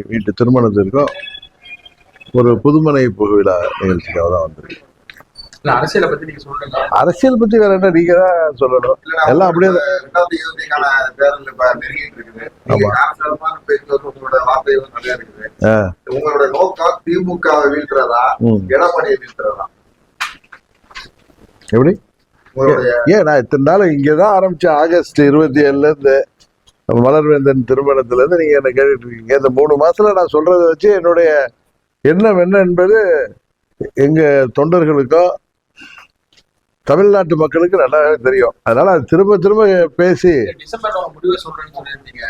வீட்டு திருமணத்திற்கும் ஒரு புதுமனை புகவிழா நிகழ்ச்சிக்காக தான் வந்திருக்கு. அரசியலை பத்தி நீங்க சொல்றீங்க. அரசியல் பத்தி வேற என்ன, நீங்க தான் சொல்லணும். எல்லாம் அப்படியே உங்களோட நோக்கம் திமுக வீழ்த்துறதா எடப்பாடியை வீழ்த்துறதா? எப்படி ஏன் நான் இத்தனை நாள் இங்கதான் ஆரம்பிச்சேன். ஆகஸ்ட் 27 இருந்து மலர்வேந்தன் திருமணத்துல இருந்து நீங்க என்ன கேட்டுட்டு இருக்கீங்க. இந்த 3 மாசத்துல நான் சொல்றதை வச்சு என்னுடைய எண்ணம் என்ன என்பது எங்க தொண்டர்களுக்கோ தமிழ்நாட்டு மக்களுக்கு நல்லாவே தெரியும். அதனால அது திரும்ப திரும்ப பேசி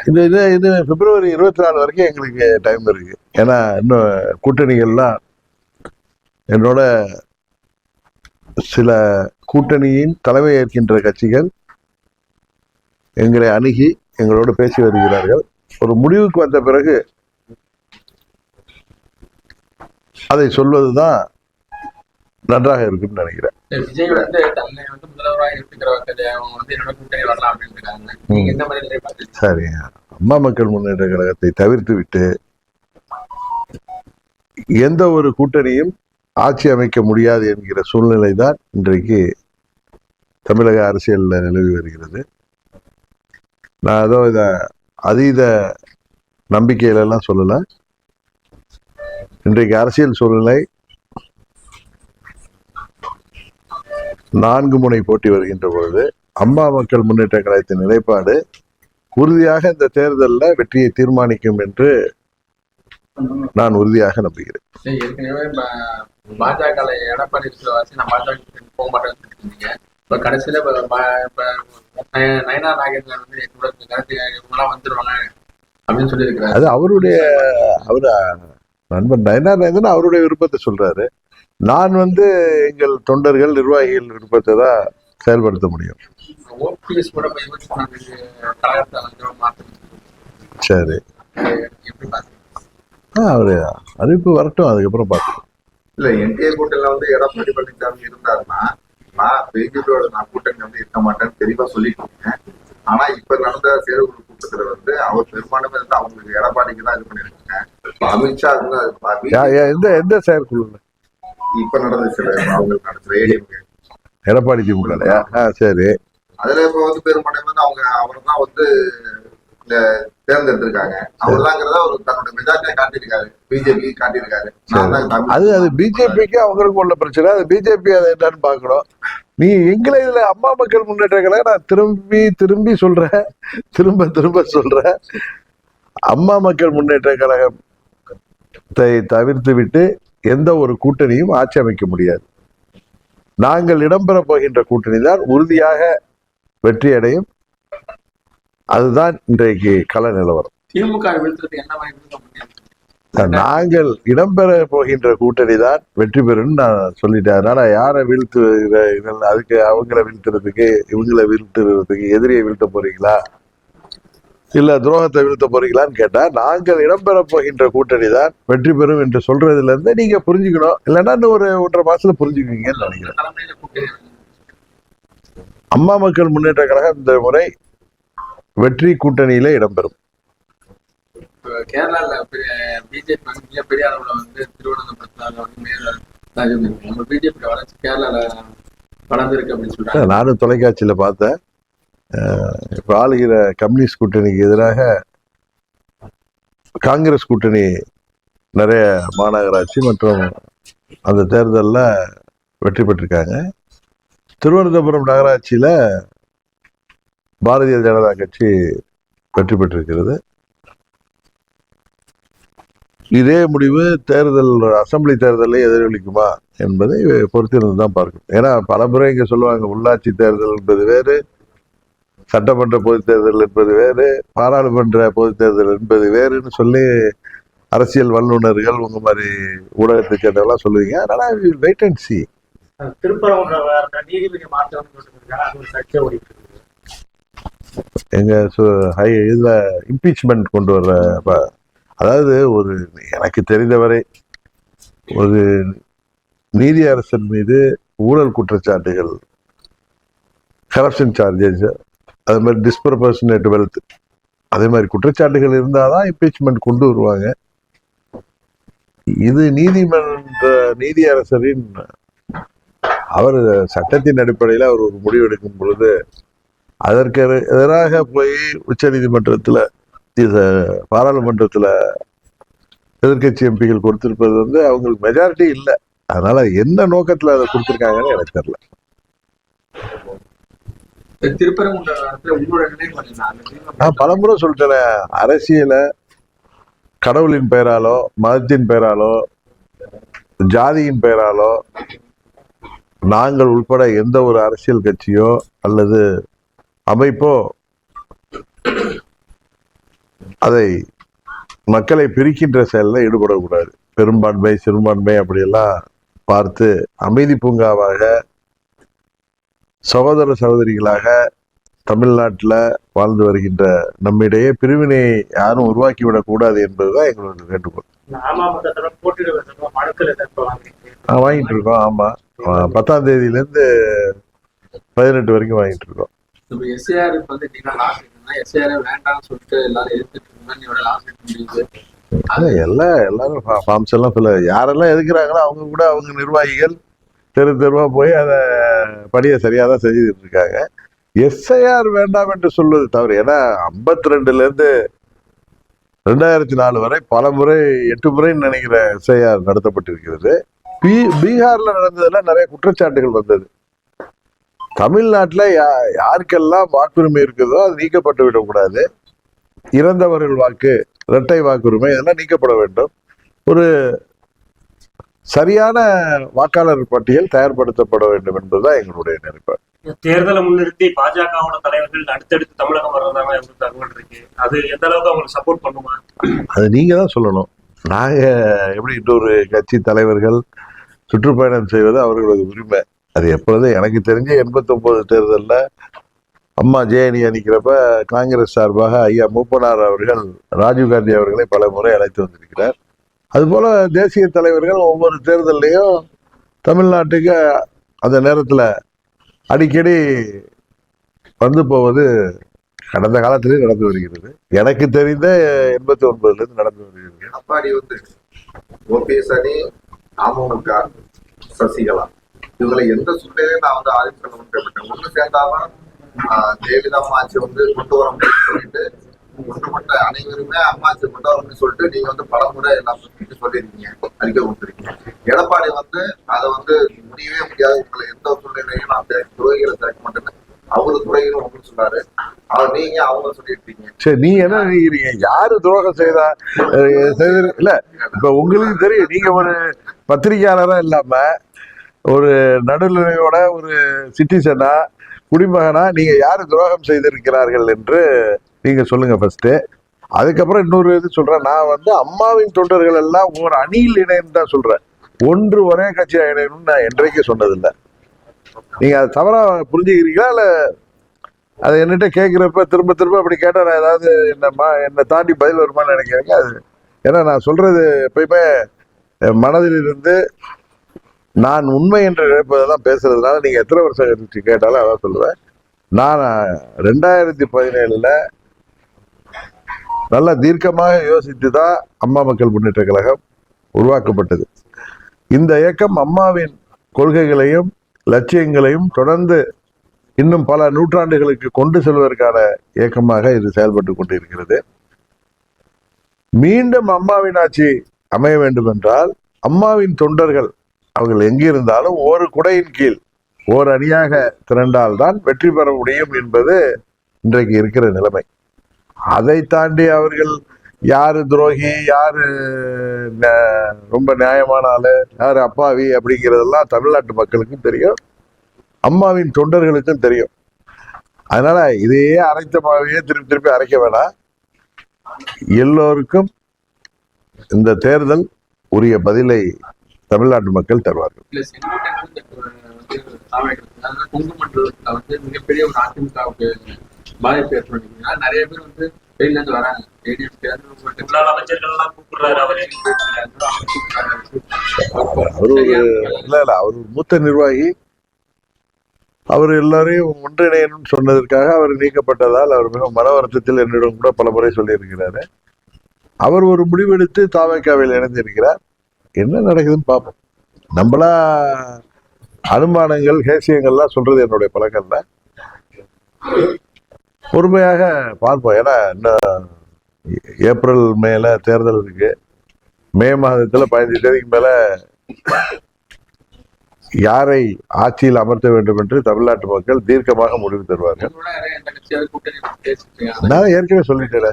இது பிப்ரவரி 24 வரைக்கும் எங்களுக்கு டைம் இருக்கு. ஏன்னா இன்னும் கூட்டணிகள்லாம் என்னோட சில கூட்டணியின் தலைமை ஏற்கின்ற கட்சிகள் எங்களை அணுகி எங்களோடு பேசி வருகிறார்கள். ஒரு முடிவுக்கு வந்த பிறகு அதை சொல்வதுதான் நன்றாக இருக்குன்னு நினைக்கிறேன். விஜய் வந்து தன்னை வந்து முதல்வராக இருக்கிறவங்க அவங்க வந்து என்னோட கூட்டணி வரலாம் அப்படின்னு இருக்காங்க. சரி, அம்மா மக்கள் முன்னேற்ற கழகத்தை தவிர்த்து விட்டு எந்த ஒரு கூட்டணியும் ஆட்சி அமைக்க முடியாது என்கிற சூழ்நிலை தான் இன்றைக்கு தமிழக அரசியலில் நிலவி வருகிறது. நான் ஏதோ இதை அதீத நம்பிக்கையிலெல்லாம் சொல்லலை. இன்றைக்கு அரசியல் சூழ்நிலை 4 முனை போட்டி வருகின்ற பொழுது அம்மா மக்கள் முன்னேற்ற கழகத்தின் நிலைப்பாடு உறுதியாக இந்த தேர்தலில் வெற்றியை தீர்மானிக்கும் என்று நான் உறுதியாக நம்புகிறேன். ஏற்கனவே பாஜக எடப்பாடி போக மாட்டேன்னு இப்ப கடைசியில நயனா நாகேந்திரன் வந்து இவங்கெல்லாம் வந்துருவாங்க அப்படின்னு சொல்லி இருக்கிறாரு. அது அவருடைய நண்பன் நயனா நாகேந்திரன் அவருடைய விருப்பத்தை சொல்றாரு. நான் வந்து எங்கள் தொண்டர்கள் நிர்வாகிகள் விருப்பத்தை தான் செயல்படுத்த முடியும். சரி, அவரு அறிவிப்பு வரட்டும், அதுக்கப்புறம் பார்க்கலாம். இல்ல என்டிஏ கூட்டணியில வந்து எடப்பாடி பழனிசாமி இருந்தாருன்னா நான் பிஜேபியோட நான் கூட்டணி வந்து இருக்க மாட்டேன்னு தெளிவா சொல்லிட்டு இருக்கேன். ஆனா இப்ப நடந்த செயற்குழு கூட்டத்துல வந்து அவர் பெரும்பாலுமே வந்து அவங்களுக்கு எடப்பாடிக்கு தான் இது பண்ணிருக்காங்க. அமித்ஷா எந்த செயற்குழு இப்ப நடந்துச்சு அவங்களுக்கு நடந்துச்சு எடப்பாடி திமுக. சரி, அதுல இப்ப வந்து பெரும்பாலுமே வந்து அவங்க அவர்தான் வந்து தேர்ந்தெடுத்திருக்காங்க. அவர்தாங்கிறத அவர் தன்னோட மெஜாரிட்டியா காட்டியிருக்காரு, பிஜேபி காட்டியிருக்காரு. அது பிஜேபிக்கு அவங்களுக்கு உள்ள பிரச்சனை. அது பிஜேபி அதை என்னன்னு பாக்கணும். நீ எங்களை இதுல அம்மா மக்கள் முன்னேற்ற கழகம் நான் திரும்பி சொல்றேன், திரும்ப சொல்றேன். அம்மா மக்கள் முன்னேற்ற கழகத்தை தவிர்த்து விட்டு எந்த ஒரு கூட்டணியும் ஆட்சி அமைக்க முடியாது. நாங்கள் இடம்பெற போகின்ற கூட்டணி தான் உறுதியாக வெற்றி அடையும். அதுதான் இன்றைக்கு கள நிலவரம். நாங்கள் இடம்பெற போகின்ற கூட்டணி தான் வெற்றி பெறும் நான் சொல்லிட்டேன். அதனால யாரை அதுக்கு அவங்கள வீழ்த்துறதுக்கு இவங்களை வீழ்த்துறதுக்கு எதிரியை வீழ்த்த போறீங்களா இல்ல துரோகத்தை வீழ்த்த போறீங்களான்னு கேட்டா நாங்கள் இடம்பெற போகின்ற கூட்டணி தான் வெற்றி பெறும் என்று சொல்றதுல இருந்து நீங்க புரிஞ்சுக்கணும். இல்லைன்னா இன்னும் ஒரு 1.5 மாசத்துல புரிஞ்சுக்குவீங்கன்னு நினைக்கிறேன். அம்மா மக்கள் முன்னேற்ற கழகம் இந்த முறை வெற்றி கூட்டணியில இடம்பெறும். கேரளால பிஜேபி மிகப்பெரிய அளவுல வந்து திருவனந்தபுரத்துல பிஜேபி வளர்ச்சி கேரளால வளர்ந்துருக்கு அப்படின்னு சொல்றாங்க. நானும் தொலைக்காட்சியில பார்த்தேன். இப்ப ஆளுகிற கம்யூனிஸ்ட் கூட்டணிக்கு எதிராக காங்கிரஸ் கூட்டணி நிறைய மாநகராட்சி மற்றும் அந்த தேர்தலில் வெற்றி பெற்றிருக்காங்க. திருவனந்தபுரம் நகராட்சியில பாரதிய ஜனதா கட்சி வெற்றி இதே முடிவு அசம்பிளி தேர்தலில் எதிரொலிக்குமா என்பதை பொறுத்திருந்து தான் பார்க்கணும். ஏன்னா பல முறை இங்க சொல்லுவாங்க உள்ளாட்சி தேர்தல் என்பது வேறு, சட்டமன்ற பொதுத் தேர்தல் என்பது வேறு, பாராளுமன்ற பொதுத் தேர்தல் என்பது வேறுன்னு சொல்லி அரசியல் வல்லுநர்கள் உங்க மாதிரி ஊடகத்தை சேர்ந்தவெல்லாம் சொல்லுவீங்க. அதனால வெயிட் அண்ட் சி. எங்க இதுல இம்பீச்மெண்ட் கொண்டு வர்ற, அதாவது எனக்கு தெரிந்தவரை ஒரு நீதி அரசன் மீது ஊழல் குற்றச்சாட்டுகள், கரப்ஷன் சார்ஜஸ், அது மாதிரி டிஸ்ப்ரொபோர்ஷனேட் வெல்த் அதே மாதிரி குற்றச்சாட்டுகள் இருந்தாதான் இம்பீச்மெண்ட் கொண்டு வருவாங்க. இது நீதியரசரின் அவர் சட்டத்தின் அடிப்படையில் அவர் ஒரு முடிவு எடுக்கும் பொழுது அதற்கு எதிராக போய் உச்ச நீதிமன்றத்துல பாராளுமன்றத்துல எதிர்கட்சி எம்பிகள் கொடுத்திருப்பது அவங்களுக்கு மெஜாரிட்டி இல்லை. அதனால என்ன நோக்கத்துல அதை கொடுத்திருக்காங்கன்னு எனக்கு தெரியல. நான் பலமுறை சொல்லிட்டேன், அரசியல கடவுளின் பெயராலோ மதத்தின் பெயராலோ ஜாதியின் பெயராலோ நாங்கள் உட்பட எந்த ஒரு அரசியல் கட்சியோ அல்லது அமைப்போ அதை மக்களை பிரிக்கின்ற செயலில் ஈடுபடக்கூடாது. பெரும்பான்மை சிறுபான்மை அப்படியெல்லாம் பார்த்து அமைதி பூங்காவாக சகோதர சகோதரிகளாக தமிழ்நாட்டில் வாழ்ந்து வருகின்ற நம்மிடையே பிரிவினை யாரும் உருவாக்கிவிடக் கூடாது என்பதுதான் எங்களோட வேண்டுகோள். வாங்கிட்டு இருக்கோம். ஆமா, 10ஆம் தேதியிலேருந்து 18 வரைக்கும் வாங்கிட்டு இருக்கோம். எல்லாரும் ஃபார்ம்ஸ் எல்லாம் யாரெல்லாம் எதுக்குறாங்களோ அவங்க கூட அவங்க நிர்வாகிகள் தெருவா போய் அதை படியை சரியா தான் செஞ்சுட்டு இருக்காங்க. எஸ்ஐஆர் வேண்டாம் என்று சொல்வது தவறு. ஏன்னா 52லேருந்து 2004 வரை பல முறை 8 முறைன்னு நினைக்கிற எஸ்ஐஆர் நடத்தப்பட்டிருக்கிறது. பீகார்ல நடந்ததுல நிறைய குற்றச்சாட்டுகள் வந்தது. தமிழ்நாட்டில் யாருக்கெல்லாம் வாக்குரிமை இருக்குதோ அது நீக்கப்பட்டு விடக்கூடாது. இறந்தவர்கள் வாக்கு, இரட்டை வாக்குரிமை இதெல்லாம் நீக்கப்பட வேண்டும். ஒரு சரியான வாக்காளர் பட்டியல் தயார்படுத்தப்பட வேண்டும் என்பதுதான் எங்களுடைய நினைப்பு. தேர்தலை முன்னிறுத்தி பாஜகவோட தலைவர்கள் அடுத்தடுத்து தமிழகம் வர்றதாக தகவல் இருக்கு. அது எந்த அளவுக்கு அவங்களுக்கு சப்போர்ட் பண்ணுமா? அது நீங்க தான் சொல்லணும். நாங்க எப்படி இன்னொரு கட்சி தலைவர்கள் சுற்றுப்பயணம் செய்வது அவர்களது உரிமை. அது எப்பொழுதும் எனக்கு தெரிஞ்சு 89 தேர்தலில் அம்மா ஜேஎனி அணிக்கிறப்ப காங்கிரஸ் சார்பாக ஐயா மூப்பனார் அவர்கள் ராஜீவ்காந்தி அவர்களை பல முறை அழைத்து வந்திருக்கிறார். அதுபோல தேசிய தலைவர்கள் ஒவ்வொரு தேர்தலையும் தமிழ்நாட்டுக்கு அந்த நேரத்தில் அடிக்கடி வந்து போவது கடந்த காலத்திலே நடந்து வருகிறது. எனக்கு தெரிந்த 89லேருந்து நடந்து வருகிறது. எடப்பாடி ஓபிஎஸ் அணி, அமமுக, சசிகலா இவங்களை எந்த சூழ்நிலையும் நான் ஆதிக்கம் ஒண்ணு சேர்ந்தாலும் ஜெயலலிதா அம்மாச்சி கொண்டு வர முடியும்னு சொல்லிட்டு ஒன்றுபட்ட அனைவருமே அம்மாச்சி கொண்டு வரணும்னு சொல்லிட்டு நீங்க பலமுறை எல்லாம் சொல்லியிருக்கீங்க, அறிக்கை கொடுத்துருக்கீங்க. எடப்பாடி அதை முடியவே முடியாது, உங்களை எந்த சூழ்நிலையும் நான் துறைகளை சேர்க்க மாட்டேன்னு அவரு துறைகளும் உங்களுக்கு சொன்னாரு. நீங்க அவங்க சொல்லிருக்கீங்க. சரி, நீங்க என்ன நினைக்கிறீங்க? யாரு துரோகம் செய்தா இல்ல? இப்ப உங்களுக்கு தெரியும், நீங்க ஒரு பத்திரிகையாளரா இல்லாம ஒரு நடுநிலையோட ஒரு சிட்டிசனா குடிமகனா நீங்க யாரு துரோகம் செய்திருக்கிறார்கள் என்று நீங்க சொல்லுங்க ஃபர்ஸ்ட். அதுக்கப்புறம் இன்னொரு இது சொல்றேன். நான் அம்மாவின் தொண்டர்கள் எல்லாம் ஒரு அணியில் இணைன்னு தான் சொல்றேன். ஒன்று ஒரே கட்சியா இணையணும்னு நான் என்றைக்கும் சொன்னதில்லை. நீங்க அதை தவறா புரிஞ்சுக்கிறீங்களா? இல்ல அதை என்கிட்ட கேட்கிறப்ப திரும்ப திரும்ப அப்படி கேட்டா நான் ஏதாவது என்னை தாண்டி பதில் வருமானு நினைக்கிறேங்க. அது ஏன்னா நான் சொல்றது எப்பயுமே மனதில் இருந்து நான் உண்மை என்று நினைப்பதெல்லாம் பேசுறதுனால நீங்க எத்தனை வருஷம் கழிச்சு கேட்டாலும் அதான் சொல்லுவேன். நான் 2017 நல்ல தீர்க்கமாக யோசித்து தான் அம்மா மக்கள் முன்னேற்ற கழகம் உருவாக்கப்பட்டது. இந்த இயக்கம் அம்மாவின் கொள்கைகளையும் லட்சியங்களையும் தொடர்ந்து இன்னும் பல நூற்றாண்டுகளுக்கு கொண்டு செல்வதற்கான இயக்கமாக இது செயல்பட்டு கொண்டிருக்கிறது. மீண்டும் அம்மாவின் ஆட்சி அமைய வேண்டும் என்றால் அம்மாவின் தொண்டர்கள் அவர்கள் எங்கிருந்தாலும் ஒரு குடையின் கீழ் ஓர் அணியாக திரண்டால்தான் வெற்றி பெற முடியும் என்பது இன்றைக்கு இருக்கிற நிலைமை. அதை தாண்டி அவர்கள் யாரு துரோகி, யாரு ரொம்ப நியாயமான ஆளு, யாரு அப்பாவி அப்படிங்கிறதெல்லாம் தமிழ்நாட்டு மக்களுக்கும் தெரியும், அம்மாவின் தொண்டர்களுக்கும் தெரியும். அதனால இதையே அரைத்த மாவையே திருப்பி திருப்பி அரைக்க வேணாம். எல்லோருக்கும் இந்த தேர்தல் உரிய பதிலை தமிழ்நாட்டு மக்கள் தருவார்கள். மிகப்பெரிய ஒரு அதிமுகவுக்கு பாதிப்பு ஏற்படுத்தினா நிறைய பேர் வெளியில இருந்து வராங்க. அவர் ஒரு மூத்த நிர்வாகி, அவர் எல்லாரையும் ஒன்றிணையணும்னு சொன்னதற்காக அவர் நீக்கப்பட்டதால் அவர் மிக மன வருத்தத்தில் என்னிடம் கூட பல முறை சொல்லியிருக்கிறாரு. அவர் ஒரு முடிவெடுத்து தாவேக்காவில் இணைந்திருக்கிறார். என்ன நடக்குதுன்னு பார்ப்போம். நம்மளா அனுமானங்கள் ஹேசியங்கள்லாம் சொல்றது என்னுடைய பழக்கம் இல்லை. பொறுமையாக பார்ப்போம். ஏன்னா இன்னும் ஏப்ரல் மேல தேர்தல் இருக்கு. மே மாதத்துல 15 தேதிக்கு மேல யாரை ஆட்சியில் அமர்த்த வேண்டும் என்று தமிழ்நாட்டு மக்கள் தீர்க்கமாக முடிவு தருவார்கள். நான் ஏற்கனவே சொல்லிட்டேன்.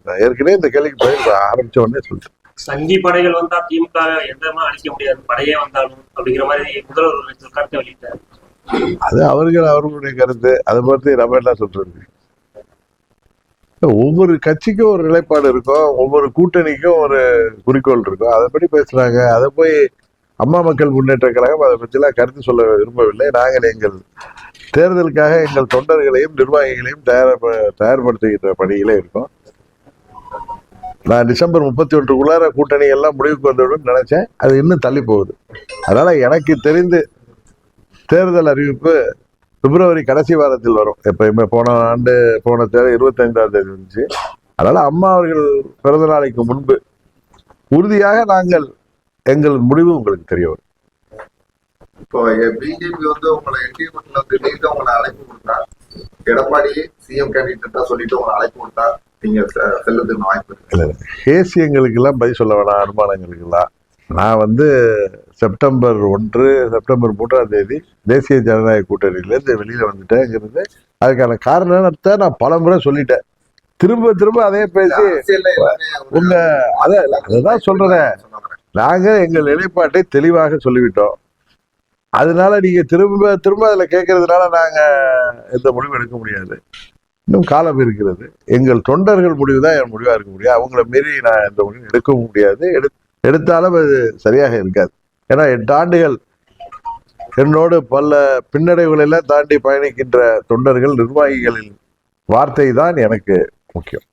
நான் ஏற்கனவே இந்த கேள்விக்கு பதில் ஆரம்பிச்ச உடனே சொல்லிட்டேன். சங்கி படைகள் வந்தா திமுக எந்தமா அழிக்க முடியாது, படையே வந்தாலும் அப்படிங்கிற மாதிரி முதல்வர் ஒரு கருத்தை வெளியிட்டார். அது அவர்களுடைய கருத்து. அதை பற்றி நம்ம என்ன சொல்றது? ஒவ்வொரு கட்சிக்கும் ஒரு நிலைப்பாடு இருக்கும், ஒவ்வொரு கூட்டணிக்கும் ஒரு குறிக்கோள் இருக்கும். அதைப்படி பேசுறாங்க. அதை போய் அம்மா மக்கள் முன்னேற்ற கழகம் அதை பற்றிலாம் கருத்து சொல்ல விரும்பவில்லை. நாங்கள் எங்கள் தேர்தலுக்காக எங்கள் தொண்டர்களையும் நிர்வாகிகளையும் தயார்படுத்துகின்ற பணியிலே இருக்கோம். நான் டிசம்பர் 31க்குள்ளார கூட்டணி எல்லாம் முடிவுக்கு வந்துவிடும் நினைச்சேன். அது இன்னும் தள்ளி போகுது. அதனால எனக்கு தெரிந்து தேர்தல் அறிவிப்பு பிப்ரவரி கடைசி வாரத்தில் வரும். எப்பயுமே போன தேதி 25ஆம் தேதி இருந்துச்சு. அதனால அம்மா அவர்கள் பிறந்த நாளைக்கு முன்பு உறுதியாக நாங்கள் எங்கள் முடிவு உங்களுக்கு தெரிய வரும். இப்போ பிஜேபி வந்து உங்களை என்டிஏ கூட்டணியில வந்து நீங்க உங்களை அழைப்பு கொடுத்தா, எடப்பாடி சிஎம் கேண்டிடேட்டா சொல்லிட்டு உங்களை அழைப்பு கொடுத்தா நீங்க செல்லுறதுக்கு வாய்ப்பு இருக்கு? ஹேசியங்களுக்கு எல்லாம் பதில் சொல்ல வேணாம், அனுமானங்களுக்கு எல்லாம். நான் வந்து செப்டம்பர் 3ஆம் தேதி தேசிய ஜனநாயக கூட்டணியிலேருந்து வெளியில வந்துட்டேங்கிறது அதுக்கான காரணத்தை நான் பல முறை சொல்லிட்டேன். திரும்ப அதே பேசி அதான் சொல்றேன். நாங்க எங்கள் நிலைப்பாட்டை தெளிவாக சொல்லிவிட்டோம். அதனால நீங்க திரும்ப அதுல கேட்கறதுனால நாங்க எந்த முடிவும் எடுக்க முடியாது. இன்னும் காலம் இருக்கிறது. எங்கள் தொண்டர்கள் முடிவு தான் என் முடிவா இருக்க முடியும். அவங்கள மீறி நான் எந்த முடிவும் எடுக்கவும் முடியாது. எடுத்தாலும் அது சரியாக இருக்காது. ஏன்னா 8 ஆண்டுகள் என்னோடு பல பின்னடைவுகளெல்லாம் தாண்டி பயணிக்கின்ற தொண்டர்கள், நிர்வாகிகளின் வார்த்தை தான் எனக்கு முக்கியம்.